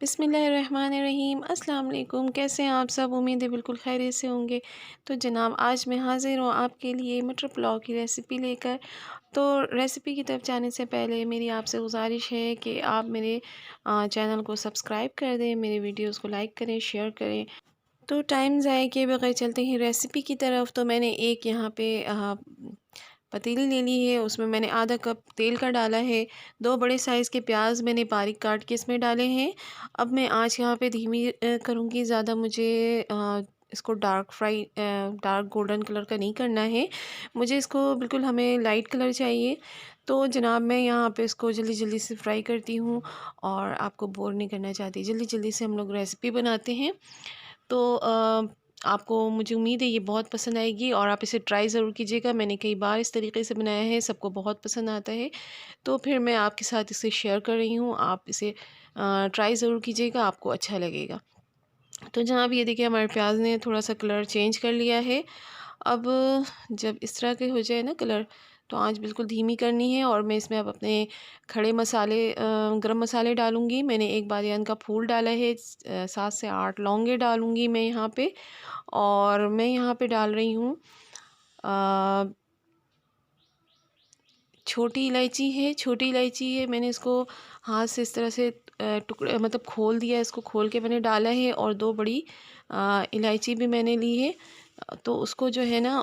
बिस्मिल्लाहिर्रहमानिर्रहीम। अस्सलाम वालेकुम। कैसे हैं आप सब? उम्मीद है बिल्कुल खैरियत से होंगे। तो जनाब, आज मैं हाज़िर हूँ आपके लिए मटर पुलाव की रेसिपी लेकर। तो रेसिपी की तरफ जाने से पहले मेरी आपसे गुजारिश है कि आप मेरे चैनल को सब्सक्राइब कर दें, मेरे वीडियोज़ को लाइक करें, शेयर करें। तो टाइम ज़ाया किए बगैर चलते हैं रेसिपी की तरफ। तो मैंने एक यहाँ पे पतीली ले ली है, उसमें मैंने आधा कप तेल का डाला है। 2 बड़े साइज़ के प्याज मैंने बारीक काट के इसमें डाले हैं। अब मैं आँच यहाँ पे धीमी करूँगी। ज़्यादा मुझे इसको डार्क गोल्डन कलर का नहीं करना है। मुझे इसको बिल्कुल हमें लाइट कलर चाहिए। तो जनाब, मैं यहाँ पे इसको जल्दी-जल्दी से फ्राई करती हूँ और आपको बोर नहीं करना चाहती। जल्दी-जल्दी से हम लोग रेसिपी बनाते हैं। तो आपको, मुझे उम्मीद है, ये बहुत पसंद आएगी और आप इसे ट्राई ज़रूर कीजिएगा। मैंने कई बार इस तरीके से बनाया है, सबको बहुत पसंद आता है। तो फिर मैं आपके साथ इसे शेयर कर रही हूँ। आप इसे ट्राई ज़रूर कीजिएगा, आपको अच्छा लगेगा। तो जनाब, ये देखिए हमारे प्याज ने थोड़ा सा कलर चेंज कर लिया है। अब जब इस तरह के हो जाए ना कलर, तो आंच बिल्कुल धीमी करनी है और मैं इसमें अब अपने खड़े मसाले, गरम मसाले डालूँगी। मैंने एक बादियान का फूल डाला है, 7 से 8 लौंगे डालूँगी मैं यहाँ पे। और मैं यहाँ पे डाल रही हूँ अ, छोटी इलायची है। मैंने इसको हाथ से इस तरह से टुकड़े, मतलब खोल दिया, इसको खोल के मैंने डाला है। और 2 बड़ी इलायची भी मैंने ली है। तो उसको जो है ना,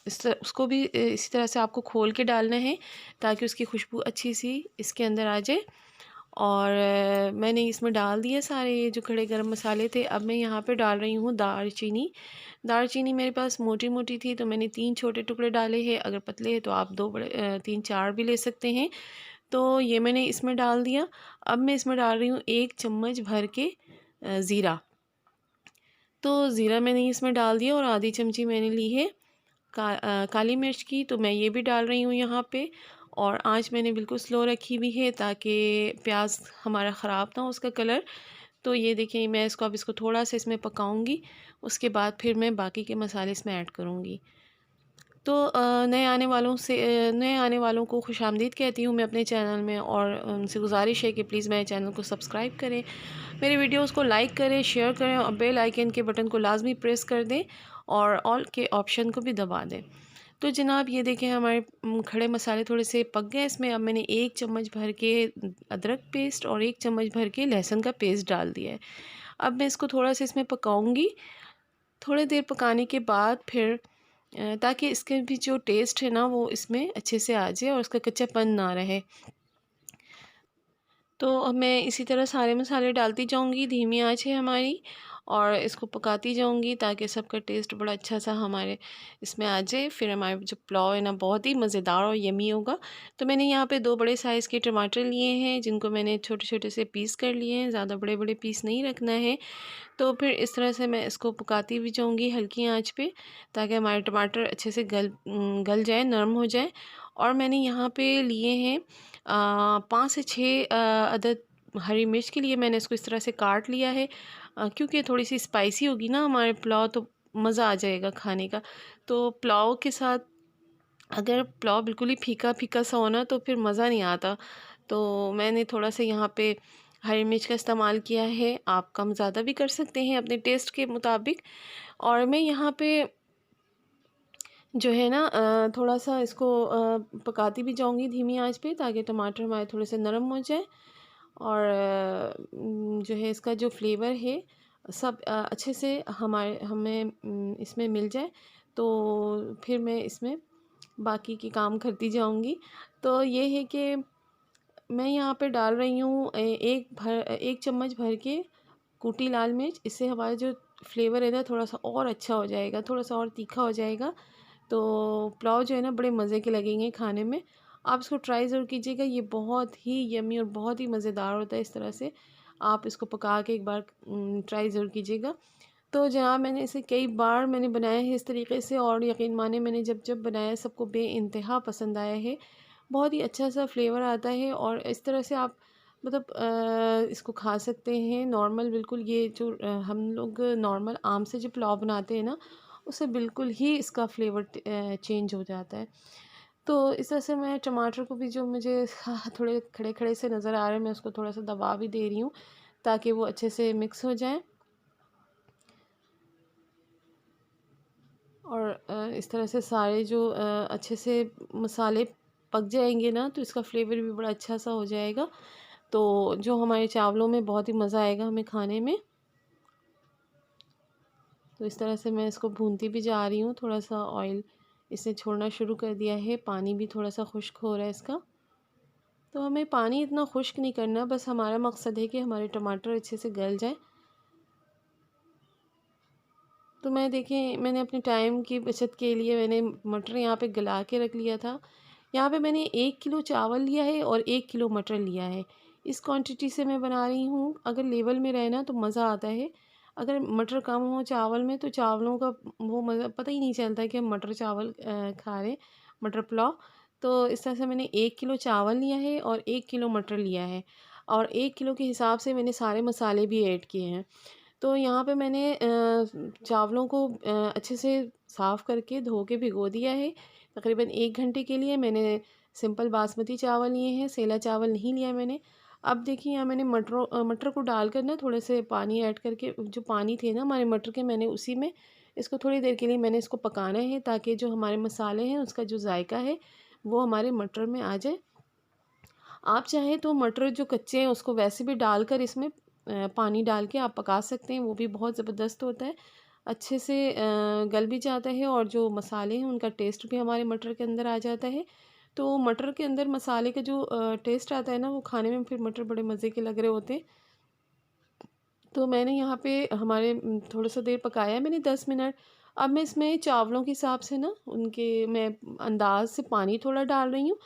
उसको भी इसी तरह से आपको खोल के डालना है ताकि उसकी खुशबू अच्छी सी इसके अंदर आ जाए। और मैंने इसमें डाल दिए सारे ये जो खड़े गरम मसाले थे। अब मैं यहाँ पे डाल रही हूँ दालचीनी। दालचीनी मेरे पास मोटी-मोटी थी तो मैंने 3 छोटे टुकड़े डाले हैं। अगर पतले हैं तो आप 2 बड़े, 3-4 भी ले सकते हैं। तो ये मैंने इसमें डाल दिया। अब मैं इसमें डाल रही हूँ 1 चम्मच भर के ज़ीरा। तो ज़ीरा मैंने इसमें डाल दिया और आधी चमची मैंने ली है काली मिर्च की, तो मैं ये भी डाल रही हूँ यहाँ पे। और आँच मैंने बिल्कुल स्लो रखी हुई है ताकि प्याज हमारा ख़राब ना हो उसका कलर। तो ये देखिए, मैं इसको थोड़ा-सा इसमें पकाऊँगी, उसके बाद फिर मैं बाकी के मसाले इसमें ऐड करूँगी। तो नए आने वालों को खुशामदीद कहती हूँ मैं अपने चैनल में, और उनसे गुज़ारिश है कि प्लीज़ मेरे चैनल को सब्सक्राइब करें, मेरे वीडियोस को लाइक करें, शेयर करें और बेल आइकन के बटन को लाज़मी प्रेस कर दें और ऑल के ऑप्शन को भी दबा दें। तो जनाब, ये देखें हमारे खड़े मसाले थोड़े से पक गए। इसमें अब मैंने 1 चम्मच भर के अदरक पेस्ट और 1 चम्मच भर के लहसुन का पेस्ट डाल दिया है। अब मैं इसको थोड़ा सा इसमें पकाऊंगी। थोड़ी देर पकाने के बाद फिर ताकि इसके भी जो टेस्ट है ना वो इसमें अच्छे से आ जाए और उसका कच्चापन ना रहे। तो अब मैं इसी तरह सारे मसाले डालती जाऊंगी, धीमी आंच है हमारी, और इसको पकाती जाऊंगी ताकि सबका टेस्ट बड़ा अच्छा सा हमारे इसमें आ जाए। फिर हमारे जो पुलाव है ना, बहुत ही मज़ेदार और यमी होगा। तो मैंने यहाँ पे 2 बड़े साइज़ के टमाटर लिए हैं जिनको मैंने छोटे छोटे से पीस कर लिए हैं, ज़्यादा बड़े बड़े पीस नहीं रखना है। तो फिर इस तरह से मैं इसको पकाती भी जाऊंगी हल्की आंच पे ताकि हमारे टमाटर अच्छे से गल जाए, नरम हो जाए। और मैंने यहाँ पे लिए हैं 5 से 6 अदद हरी मिर्च के लिए मैंने इसको इस तरह से काट लिया है। क्योंकि थोड़ी सी स्पाइसी होगी ना हमारे पुलाव, तो मज़ा आ जाएगा खाने का। तो पुलाव के साथ, अगर पुलाव बिल्कुल ही फीका फीका सा हो ना तो फिर मज़ा नहीं आता। तो मैंने थोड़ा सा यहाँ पे हरी मिर्च का इस्तेमाल किया है। आप कम ज़्यादा भी कर सकते हैं अपने टेस्ट के मुताबिक। और मैं यहाँ पे जो है ना थोड़ा सा इसको पकाती भी जाऊंगी धीमी आंच पे ताकि टमाटर हमारे थोड़े से नरम हो जाए। और जो है इसका जो फ्लेवर है सब अच्छे से हमारे हमें इसमें मिल जाए। तो फिर मैं इसमें बाकी के काम करती जाऊंगी। तो ये है कि मैं यहाँ पे डाल रही हूँ 1 चम्मच भर के कूटी लाल मिर्च। इससे हमारा जो फ्लेवर है ना थोड़ा सा और अच्छा हो जाएगा, थोड़ा सा और तीखा हो जाएगा। तो पुलाव जो है ना बड़े मज़े के लगेंगे खाने में। आप इसको ट्राई ज़रूर कीजिएगा, ये बहुत ही यमी और बहुत ही मज़ेदार होता है। इस तरह से आप इसको पका के एक बार ट्राई ज़रूर कीजिएगा। तो जहाँ मैंने इसे कई बार मैंने बनाया है इस तरीके से, और यकीन माने मैंने जब जब बनाया सबको बेइंतहा पसंद आया है। बहुत ही अच्छा सा फ्लेवर आता है और इस तरह से आप, मतलब इसको खा सकते हैं नॉर्मल। बिल्कुल ये जो हम लोग नॉर्मल आम से जो पुलाव बनाते हैं ना, उससे बिल्कुल ही इसका फ्लेवर चेंज हो जाता है। तो इस तरह से मैं टमाटर को भी, जो मुझे थोड़े खड़े खड़े से नज़र आ रहे हैं, मैं उसको थोड़ा सा दबा भी दे रही हूँ ताकि वो अच्छे से मिक्स हो जाए। और इस तरह से सारे जो अच्छे से मसाले पक जाएंगे ना, तो इसका फ्लेवर भी बड़ा अच्छा सा हो जाएगा। तो जो हमारे चावलों में बहुत ही मज़ा आएगा हमें खाने में। तो इस तरह से मैं इसको भूनती भी जा रही हूँ। थोड़ा सा ऑयल इसने छोड़ना शुरू कर दिया है, पानी भी थोड़ा सा खुश्क हो रहा है इसका। तो हमें पानी इतना खुश्क नहीं करना, बस हमारा मकसद है कि हमारे टमाटर अच्छे से गल जाए। तो मैं देखें, मैंने अपने टाइम की बचत के लिए मैंने मटर यहाँ पे गला के रख लिया था। यहाँ पे मैंने 1 किलो चावल लिया है और 1 किलो मटर लिया है। इस क्वांटिटी से मैं बना रही हूँ। अगर लेवल में रहे ना तो मज़ा आता है। अगर मटर कम हो चावल में तो चावलों का वो मज़ा पता ही नहीं चलता कि हम मटर चावल खा रहे, मटर पुलाव। तो इस तरह से मैंने 1 किलो चावल लिया है और 1 किलो मटर लिया है, और 1 किलो के हिसाब से मैंने सारे मसाले भी ऐड किए हैं। तो यहाँ पे मैंने चावलों को अच्छे से साफ़ करके धो के भिगो दिया है। तकरीबन 1 घंटे के लिए मैंने सिंपल बासमती चावल लिए हैं, सेला चावल नहीं लिया मैंने। अब देखिए यहाँ मैंने मटर को डालकर ना थोड़े से पानी ऐड करके, जो पानी थे ना हमारे मटर के, मैंने उसी में इसको थोड़ी देर के लिए मैंने इसको पकाना है, ताकि जो हमारे मसाले हैं उसका जो जायका है वो हमारे मटर में आ जाए। आप चाहें तो मटर जो कच्चे हैं उसको वैसे भी डालकर इसमें पानी डाल के आप पका सकते हैं, वो भी बहुत ज़बरदस्त होता है। अच्छे से गल भी जाता है, और जो मसाले हैं उनका टेस्ट भी हमारे मटर के अंदर आ जाता है। तो मटर के अंदर मसाले का जो टेस्ट आता है ना, वो खाने में फिर मटर बड़े मज़े के लग रहे होते हैं। तो मैंने यहाँ पे हमारे थोड़ा सा देर पकाया है मैंने, 10 मिनट। अब मैं इसमें चावलों के हिसाब से ना उनके मैं अंदाज से पानी थोड़ा डाल रही हूँ।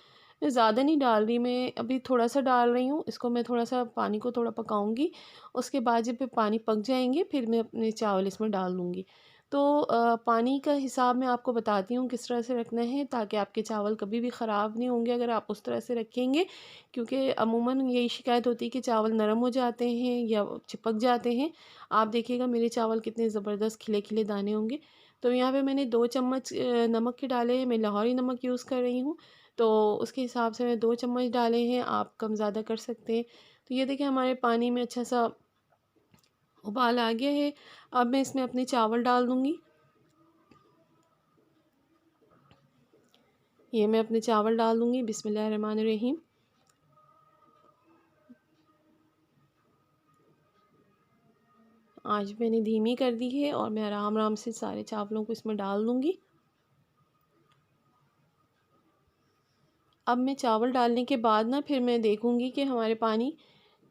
मैं ज़्यादा नहीं डाल रही, मैं अभी थोड़ा सा डाल रही हूँ। इसको मैं थोड़ा सा पानी को थोड़ा पकाऊंगी। उसके बाद जब ये पानी पक जाएंगे फिर मैं अपने चावल इसमें डाल दूँगी। तो पानी का हिसाब मैं आपको बताती हूँ किस तरह से रखना है, ताकि आपके चावल कभी भी ख़राब नहीं होंगे अगर आप उस तरह से रखेंगे। क्योंकि अमूमन यही शिकायत होती है कि चावल नरम हो जाते हैं या चिपक जाते हैं। आप देखिएगा मेरे चावल कितने ज़बरदस्त खिले खिले दाने होंगे। तो यहाँ पे मैंने 2 चम्मच नमक के डाले हैं। मैं लाहौरी नमक यूज़ कर रही हूँ, तो उसके हिसाब से मैं 2 चम्मच डाले हैं, आप कम ज़्यादा कर सकते हैं। तो ये देखिए हमारे पानी में अच्छा सा उबाल आ गया है। अब मैं इसमें अपने चावल डाल दूँगी। ये मैं अपने चावल डाल दूँगी। बिस्मिल्लाहिर्रहमानिर्रहीम। आज मैंने धीमी कर दी है और मैं आराम आराम से सारे चावलों को इसमें डाल दूँगी। अब मैं चावल डालने के बाद ना फिर मैं देखूँगी कि हमारे पानी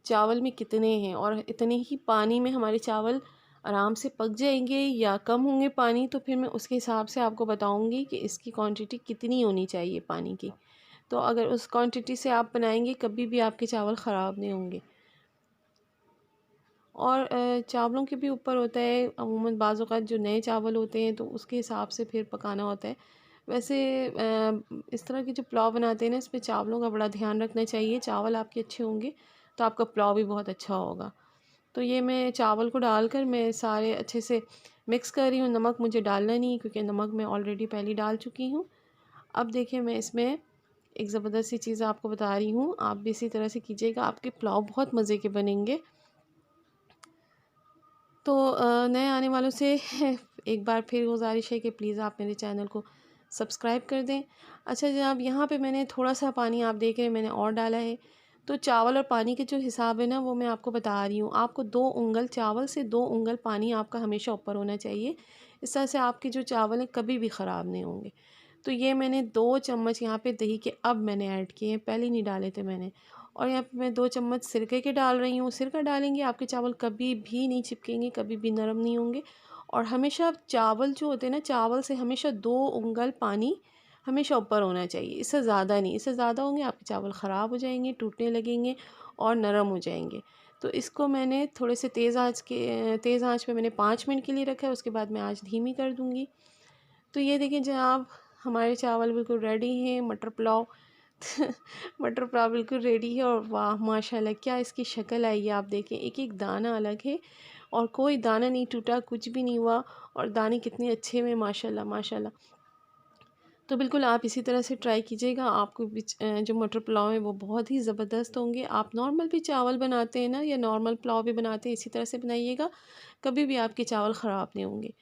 चावल में कितने हैं, और इतने ही पानी में हमारे चावल आराम से पक जाएंगे या कम होंगे पानी, तो फिर मैं उसके हिसाब से आपको बताऊँगी कि इसकी क्वांटिटी कितनी होनी चाहिए पानी की। तो अगर उस क्वांटिटी से आप बनाएंगे कभी भी आपके चावल ख़राब नहीं होंगे। और चावलों के भी ऊपर होता है, अमूमन बाज़ औक़ात जो नए चावल होते हैं तो उसके हिसाब से फिर पकाना होता है। वैसे इस तरह के जो पुलाव बनाते हैं ना, इसमें चावलों का बड़ा ध्यान रखना चाहिए। चावल आपके अच्छे होंगे तो आपका पुलाव भी बहुत अच्छा होगा। तो ये मैं चावल को डालकर मैं सारे अच्छे से मिक्स कर रही हूँ। नमक मुझे डालना नहीं, क्योंकि नमक मैं ऑलरेडी पहले डाल चुकी हूँ। अब देखिए मैं इसमें एक ज़बरदस्त सी चीज़ आपको बता रही हूँ, आप भी इसी तरह से कीजिएगा, आपके पुलाव बहुत मज़े के बनेंगे। तो नए आने वालों से एक बार फिर गुज़ारिश है कि प्लीज़ आप मेरे चैनल को सब्सक्राइब कर दें। अच्छा जनाब, यहाँ पे मैंने थोड़ा सा पानी, आप देख रहे हैं मैंने और डाला है। तो चावल और पानी के जो हिसाब है ना, वो मैं आपको बता रही हूँ। आपको 2 उंगल चावल से 2 उंगल पानी आपका हमेशा ऊपर होना चाहिए। इस तरह से आपके जो चावल हैं कभी भी ख़राब नहीं होंगे। तो ये मैंने 2 चम्मच यहाँ पे दही के अब मैंने ऐड किए हैं, पहले नहीं डाले थे मैंने। और यहाँ पे मैं 2 चम्मच सिरके के डाल रही हूँ। सिरका डालेंगे आपके चावल कभी भी नहीं चिपकेंगे, कभी भी नरम नहीं होंगे। और हमेशा चावल जो होते हैं ना, चावल से हमेशा 2 उंगल पानी हमेशा ऊपर होना चाहिए, इससे ज़्यादा नहीं। इससे ज़्यादा होंगे आपके चावल ख़राब हो जाएंगे, टूटने लगेंगे और नरम हो जाएंगे। तो इसको मैंने थोड़े से तेज़ आँच पे मैंने 5 मिनट के लिए रखा है। उसके बाद मैं आँच धीमी कर दूँगी। तो ये देखिए जनाब, हमारे चावल बिल्कुल रेडी हैं। मटर पुलाव मटर पुलाव बिल्कुल रेडी है। और वाह माशाल्लाह, क्या इसकी शक्ल आई है, आप देखें एक एक दाना अलग है और कोई दाना नहीं टूटा, कुछ भी नहीं हुआ। और दाने कितने अच्छे हुए, माशाल्लाह माशाल्लाह। तो बिल्कुल आप इसी तरह से ट्राई कीजिएगा। आपको जो मटर पुलाव है वो बहुत ही ज़बरदस्त होंगे। आप नॉर्मल भी चावल बनाते हैं ना, या नॉर्मल पुलाव भी बनाते हैं, इसी तरह से बनाइएगा, कभी भी आपके चावल ख़राब नहीं होंगे।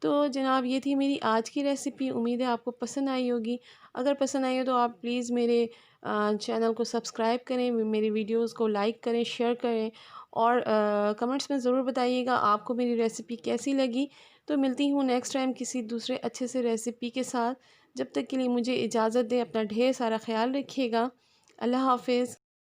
तो जनाब ये थी मेरी आज की रेसिपी। उम्मीद है आपको पसंद आई होगी। अगर पसंद आई हो तो आप प्लीज़ मेरे चैनल को सब्सक्राइब करें, मेरी वीडियोस को लाइक करें, शेयर करें, और कमेंट्स में ज़रूर बताइएगा आपको मेरी रेसिपी कैसी लगी। तो मिलती हूँ नेक्स्ट टाइम किसी दूसरे अच्छे से रेसिपी के साथ। जब तक के लिए मुझे इजाज़त दें। अपना ढेर सारा ख्याल रखिएगा। अल्लाह हाफ़िज़।